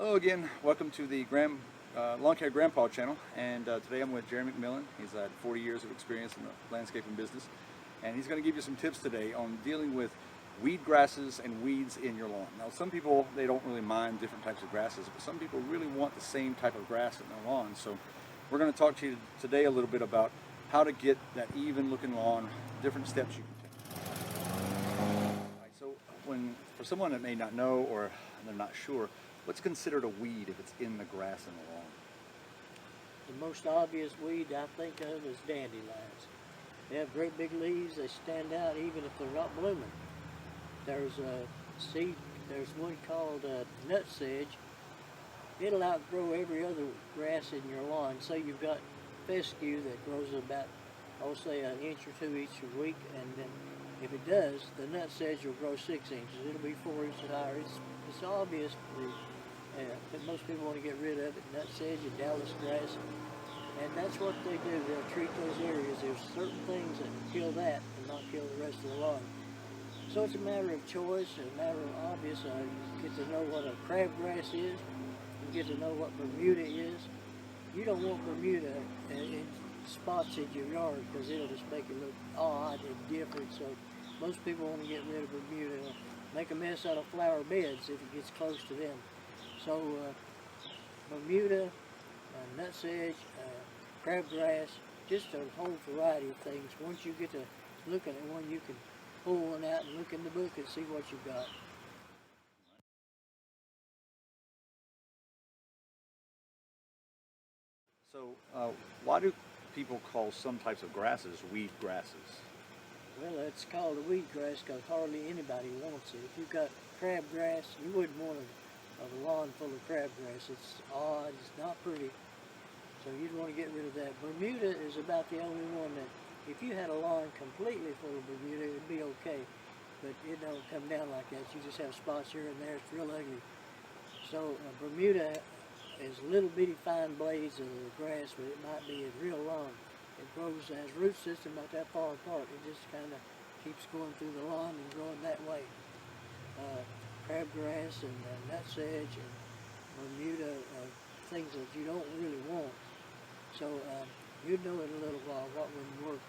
Hello again, welcome to the Lawn Care Grandpa channel, and today I'm with Jerry McMillan. He's had 40 years of experience in the landscaping business, and he's going to give you some tips today on dealing with weed grasses and weeds in your lawn. Now some people, they don't really mind different types of grasses, but some people really want the same type of grass in their lawn. So we're going to talk to you today a little bit about how to get that even looking lawn, different steps you can take. Right, so for someone that may not know or they're not sure, what's considered a weed if it's in the grass in the lawn? The most obvious weed I think of is dandelions. They have great big leaves, they stand out even if they're not blooming. There's a seed, there's one called Nutsedge. It'll outgrow every other grass in your lawn. Say you've got fescue that grows about, I'll say, an inch or 2 each week, and then if it does, the nutsedge will grow 6 inches. It'll be 4 inches higher. It's obvious that most people want to get rid of it. Nutsedge and Dallas grass, and that's what they do. They'll treat those areas. There's certain things that kill that and not kill the rest of the lawn. So it's a matter of choice, a matter of obvious. You get to know what a crabgrass is. You get to know what Bermuda is. You don't want Bermuda in spots in your yard because it'll just make it look odd and different. So most people want to get rid of Bermuda. It'll make a mess out of flower beds if it gets close to them. So Bermuda, nutsedge, crabgrass, just a whole variety of things. Once you get to looking at one, you can pull one out and look in the book and see what you've got. So why do people call some types of grasses weed grasses? Well, it's called a weed grass because hardly anybody wants it. If you've got crabgrass, you wouldn't want a lawn full of crabgrass. It's odd, it's not pretty, so you'd want to get rid of that. Bermuda is about the only one that, if you had a lawn completely full of Bermuda, it would be okay, but it don't come down like that. You just have spots here and there. It's real ugly. So Bermuda is little bitty fine blades of the grass, but it might be real long. It grows, has root system about that far apart. It just kind of keeps going through the lawn and growing that way. Crabgrass and nutsedge and Bermuda are things that you don't really want. So you'd know in a little while what wouldn't work,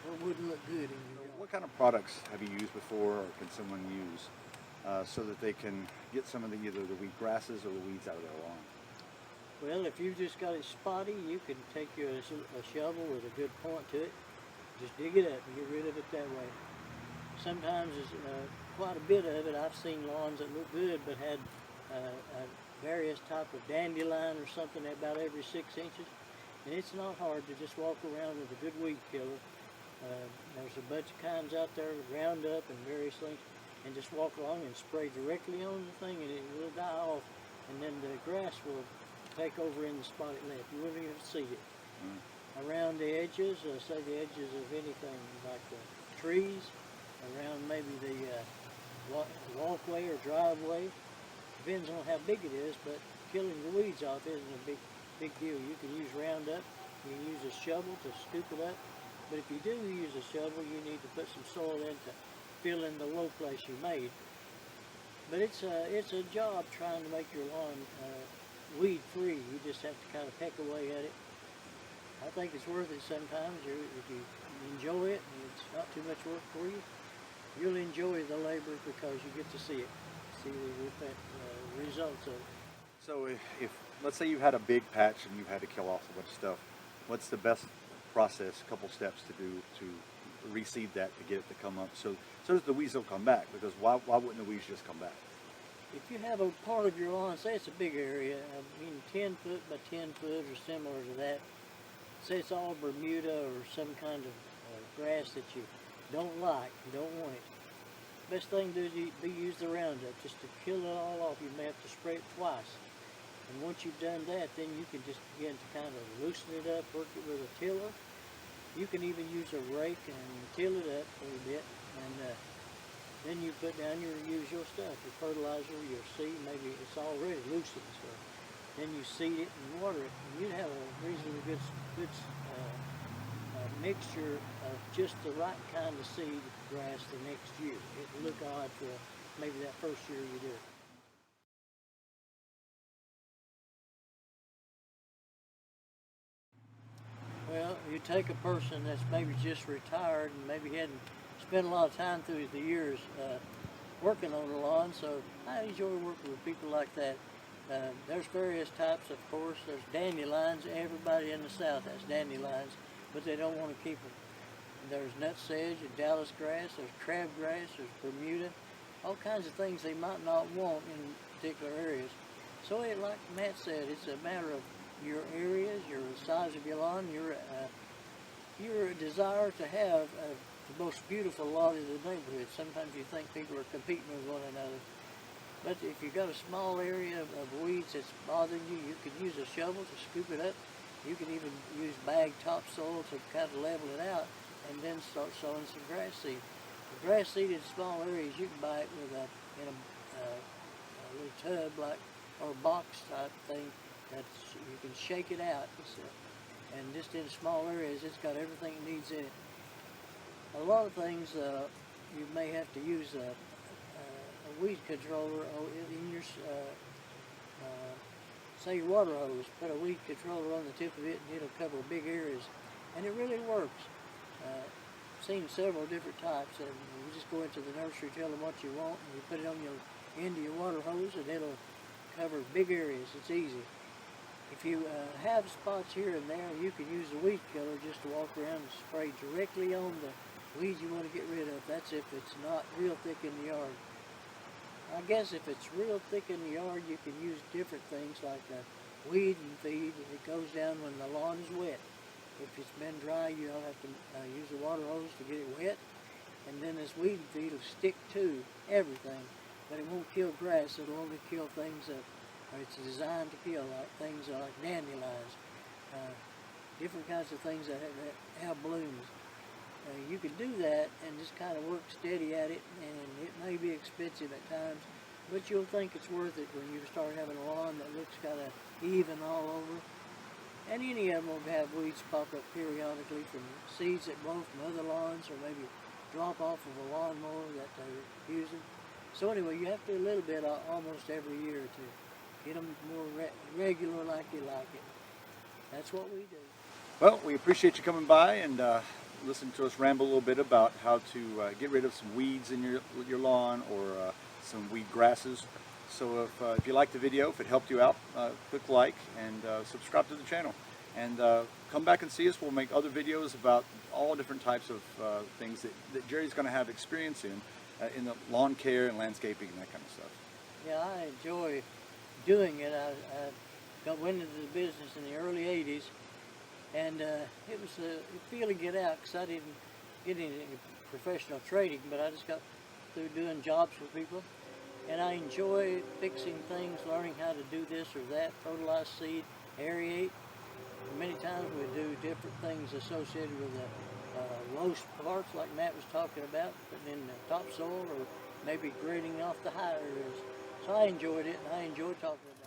what wouldn't look good in your yard. What kind of products have you used before, or can someone use so that they can get some of either the weed grasses or the weeds out of their lawn? Well, if you've just got it spotty, you can take a shovel with a good point to it, just dig it up and get rid of it that way. Sometimes there's quite a bit of it. I've seen lawns that look good but had a various type of dandelion or something about every 6 inches, and it's not hard to just walk around with a good weed killer. There's a bunch of kinds out there, Roundup and various things, and just walk along and spray directly on the thing and it will die off, and then the grass will take over in the spot it left. You wouldn't even see it. Around the edges, say the edges of anything like the trees, around maybe the walkway or driveway. Depends on how big it is, but killing the weeds off isn't a big deal. You can use Roundup, you can use a shovel to scoop it up, but if you do use a shovel, you need to put some soil in to fill in the low place you made. But it's a job trying to make your lawn weed free. You just have to kind of peck away at it. I think it's worth it sometimes. If you enjoy it and it's not too much work for you, you'll enjoy the labor because you get to see it, see the results of it. So if let's say you had a big patch and you had to kill off a bunch of stuff, what's the best process, a couple steps to do to reseed that to get it to come up so that the weeds don't come back? Because why wouldn't the weeds just come back? If you have a part of your lawn, say it's a big area, I mean 10 foot by 10 foot or similar to that, say it's all Bermuda or some kind of grass that you don't like, you don't want it, best thing to do is use the Roundup just to kill it all off. You may have to spray it twice. And once you've done that, then you can just begin to kind of loosen it up, work it with a tiller. You can even use a rake and till it up a little bit, and then you put down your usual stuff, your fertilizer, your seed. Maybe it's already loosened, so then you seed it and water it, and you have a reasonably good mixture of just the right kind of seed grass the next year. It will look odd for maybe that first year you do it. you take a person that's maybe just retired and maybe hadn't spent a lot of time through the years working on the lawn, so I enjoy working with people like that. There's various types, of course. There's dandelions. Everybody in the South has dandelions, but they don't want to keep them. There's nutsedge and Dallas grass. There's crabgrass. There's Bermuda. All kinds of things they might not want in particular areas. So, like Matt said, it's a matter of your areas, your size of your lawn, your desire to have the most beautiful lawn in the neighborhood. Sometimes you think people are competing with one another. But if you've got a small area of weeds that's bothering you, you can use a shovel to scoop it up. You can even use bagged topsoil to kind of level it out, and then start sowing some grass seed. The grass seed in small areas, you can buy it with a little tub or box type thing that you can shake it out. And just in small areas, it's got everything it needs in it. A lot of things you may have to use a weed controller in your, say your water hose. Put a weed controller on the tip of it and it'll cover big areas. And it really works. I've seen several different types, and you just go into the nursery, tell them what you want, and you put it on your end of your water hose and it'll cover big areas. It's easy. If you have spots here and there, you can use the weed killer just to walk around and spray directly on the weeds you want to get rid of. That's if it's not real thick in the yard. I guess if it's real thick in the yard, you can use different things like weed and feed. It goes down when the lawn is wet. If it's been dry, you'll have to use the water hose to get it wet. And then this weed and feed will stick to everything. But it won't kill grass. It'll only kill things that it's designed to kill, like things like dandelions, different kinds of things that have blooms. You can do that and just kind of work steady at it, and it may be expensive at times, but you'll think it's worth it when you start having a lawn that looks kind of even all over. And any of them will have weeds pop up periodically from seeds that blow from other lawns, or maybe drop off of a lawnmower that they're using. So anyway, you have to do a little bit almost every year to get them more regular like you like it. That's what we do. Well, we appreciate you coming by and listening to us ramble a little bit about how to get rid of some weeds in your lawn, or some weed grasses. So if you liked the video, if it helped you out, click like and subscribe to the channel. And come back and see us. We'll make other videos about all different types of things that Jerry's going to have experience in the lawn care and landscaping and that kind of stuff. Yeah, I enjoy doing it. I went into the business in the early 80s, and it was a feel to get out, because I didn't get any professional trading, but I just got through doing jobs for people. And I enjoy fixing things, learning how to do this or that, fertilize seed, aerate. Many times we do different things associated with the low parts like Matt was talking about, putting in the topsoil or maybe grading off the higher areas. So I enjoyed it, and I enjoy talking about it.